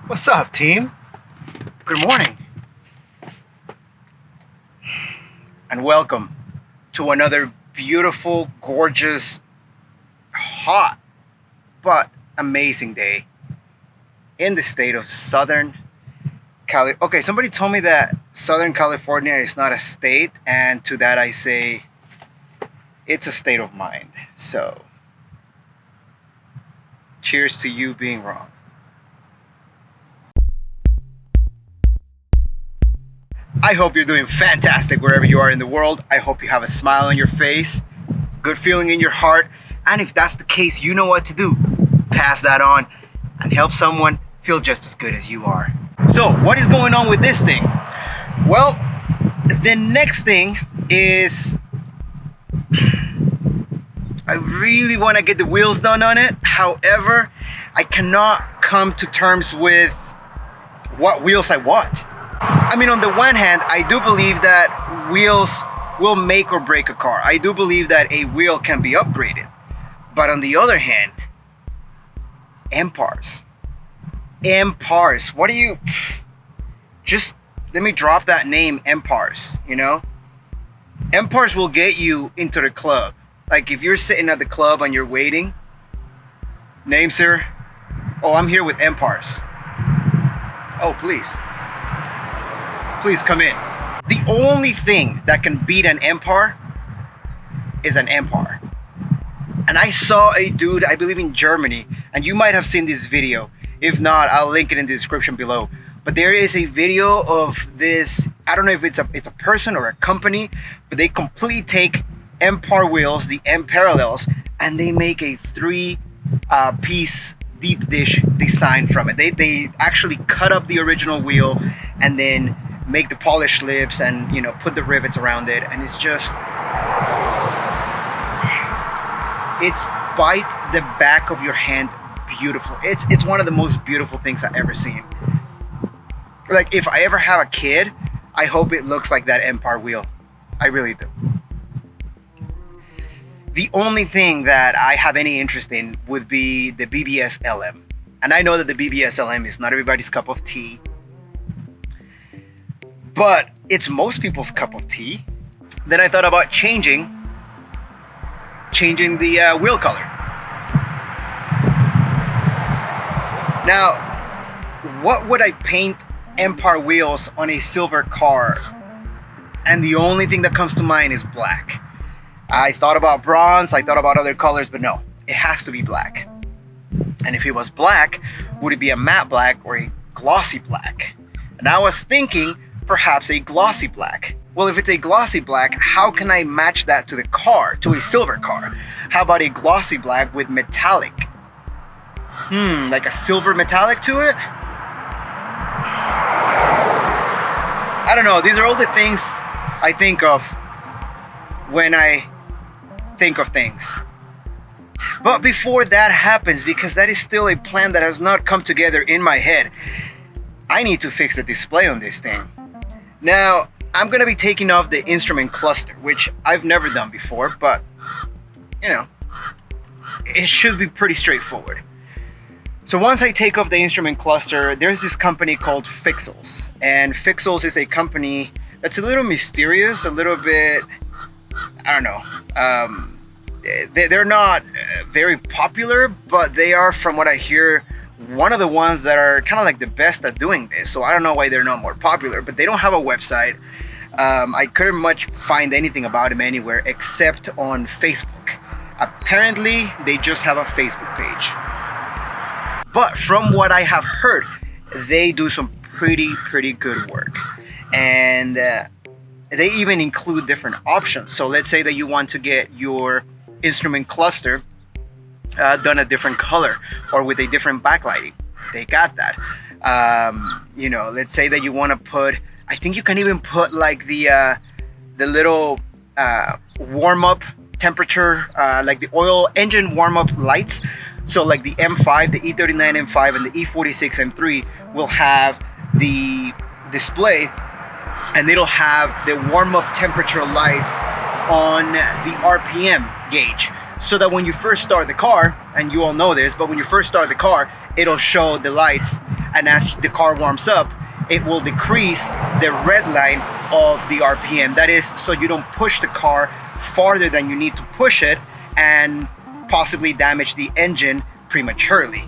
What's up, team? Good morning. And welcome to another beautiful, gorgeous, hot, but amazing day in the state of Southern Cali. Okay, somebody told me that Southern California is not a state, and to that I say it's a state of mind. So, cheers to you being wrong. I hope you're doing fantastic wherever you are in the world. I hope you have a smile on your face, good feeling in your heart, and if that's the case, you know what to do. Pass that on and help someone feel just as good as you are. So, what is going on with this thing? Well, the next thing is I really want to get the wheels done on it. However, I cannot come to terms with what wheels I want. I mean, on the one hand, I do believe that wheels will make or break a car. I do believe that a wheel can be upgraded. But on the other hand, MPARs. MPARs. What do you... Just let me drop that name, MPARs, you know? MPARs will get you into the club. Like if you're sitting at the club and you're waiting, name, sir? Oh, I'm here with MPARs. Oh, please. Please come in. The only thing that can beat an MPAR is an MPAR. And I saw a dude, I believe in Germany, and you might have seen this video. If not, I'll link it in the description below. But there is a video of this, I don't know if it's a person or a company, but they completely take MPAR wheels, the M parallels, and they make a three-piece deep dish design from it. They actually cut up the original wheel and then make the polished lips and, you know, put the rivets around it, and it's just, it's bite the back of your hand beautiful. It's one of the most beautiful things I've ever seen. Like, if I ever have a kid, I hope it looks like that MPAR wheel. I really do. The only thing that I have any interest in would be the BBS LM. And I know that the BBS LM is not everybody's cup of tea, but it's most people's cup of tea. Then I thought about changing the wheel color. Now, what would I paint MPAR wheels on a silver car? And the only thing that comes to mind is black. I thought about bronze, I thought about other colors, but no, it has to be black. And if it was black, would it be a matte black or a glossy black? And I was thinking perhaps a glossy black. Well, if it's a glossy black, how can I match that to the car, to a silver car? How about a glossy black with metallic? Like a silver metallic to it? I don't know, these are all the things I think of when I think of things. But before that happens, because that is still a plan that has not come together in my head, I need to fix the display on this thing. Now, I'm gonna be taking off the instrument cluster, which I've never done before, but you know, it should be pretty straightforward. So once I take off the instrument cluster, there's this company called Fixels. And Fixels is a company that's a little mysterious, a little bit, I don't know. They're not very popular, but they are, from what I hear, one of the ones that are kind of like the best at doing this. So I don't know why they're not more popular, but they don't have a website. I couldn't much find anything about them anywhere except on Facebook. Apparently, they just have a Facebook page. But from what I have heard, they do some pretty good work. And they even include different options. So let's say that you want to get your instrument cluster done a different color or with a different backlighting. They got that. You know, let's say that you want to put, I think you can even put like the little warm-up temperature, like the oil engine warm-up lights. So like the M5, the E39 M5 and the E46 M3 will have the display, and it'll have the warm-up temperature lights on the RPM gauge, so that when you first start the car, and you all know this, but when you first start the car, it'll show the lights and as the car warms up, it will decrease the red line of the RPM. That is so you don't push the car farther than you need to push it and possibly damage the engine prematurely.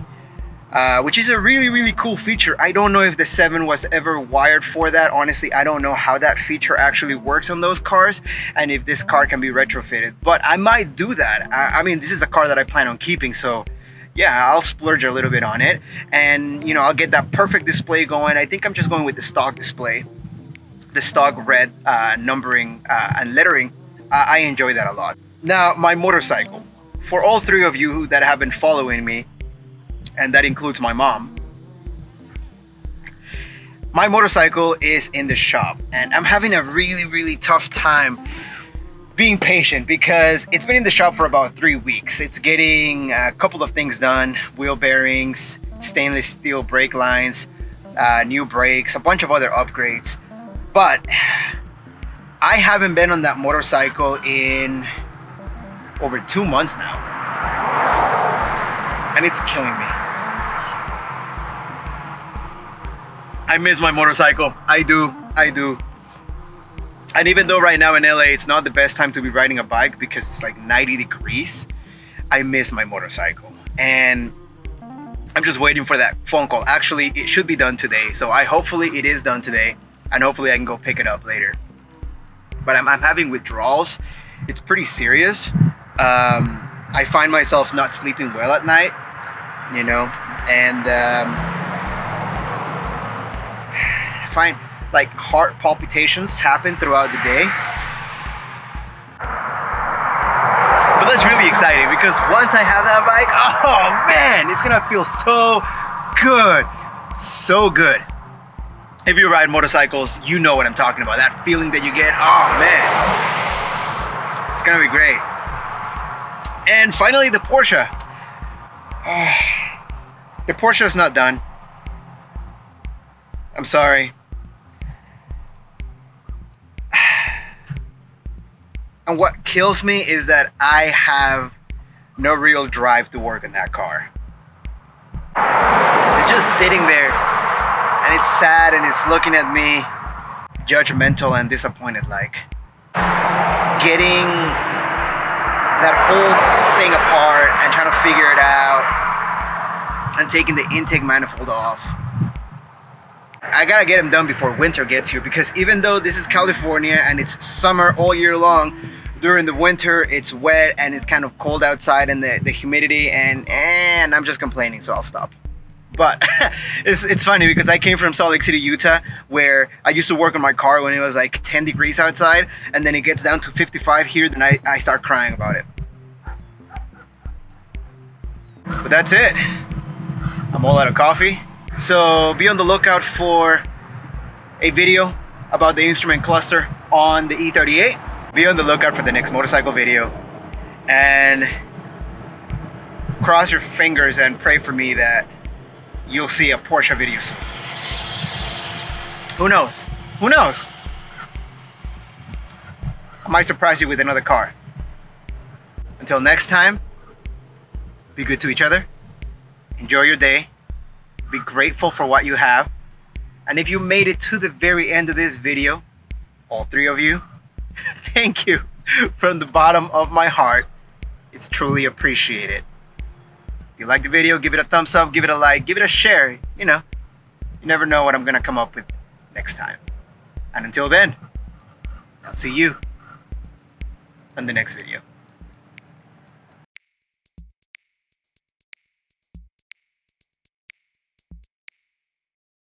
Which is a really cool feature. I don't know if the 7 was ever wired for that. Honestly, I don't know how that feature actually works on those cars and if this car can be retrofitted, but I might do that. I mean, this is a car that I plan on keeping, so yeah, I'll splurge a little bit on it, and you know, I'll get that perfect display going. I think I'm just going with the stock display, the stock red numbering and lettering. I enjoy that a lot. Now, my motorcycle. For all 3 of you that have been following me, and that includes my mom, my motorcycle is in the shop, and I'm having a really tough time being patient because it's been in the shop for about 3 weeks. It's getting a couple of things done: wheel bearings, stainless steel brake lines, new brakes, a bunch of other upgrades. But I haven't been on that motorcycle in over 2 months now, and it's killing me. I miss my motorcycle. I do. And even though right now in LA it's not the best time to be riding a bike because it's like 90 degrees, I miss my motorcycle. And I'm just waiting for that phone call. Actually, it should be done today. So hopefully it is done today, and hopefully I can go pick it up later. But I'm having withdrawals. It's pretty serious. I find myself not sleeping well at night, you know, and I find like heart palpitations happen throughout the day. But that's really exciting because once I have that bike, oh man, it's gonna feel so good. So good. If you ride motorcycles, you know what I'm talking about. That feeling that you get, oh man. It's gonna be great. And finally, the Porsche. The Porsche is not done. I'm sorry. And what kills me is that I have no real drive to work in that car. It's just sitting there, and it's sad, and it's looking at me judgmental and disappointed, like getting that whole thing apart and trying to figure it out and taking the intake manifold off. I gotta get them done before winter gets here, because even though this is California and it's summer all year long, during the winter it's wet and it's kind of cold outside, and the humidity, and I'm just complaining, so I'll stop. But it's funny because I came from Salt Lake City, Utah, where I used to work on my car when it was like 10 degrees outside, and then it gets down to 55 here, then I start crying about it. But that's it. I'm all out of coffee. So be on the lookout for a video about the instrument cluster on the E38. Be on the lookout for the next motorcycle video. And cross your fingers and pray for me that you'll see a Porsche video soon. Who knows? Who knows? I might surprise you with another car. Until next time, be good to each other. Enjoy your day. Be grateful for what you have. And if you made it to the very end of this video, all 3 of you, thank you from the bottom of my heart. It's truly appreciated. If you like the video, give it a thumbs up, give it a like, give it a share. You know, you never know what I'm gonna come up with next time. And until then, I'll see you on the next video.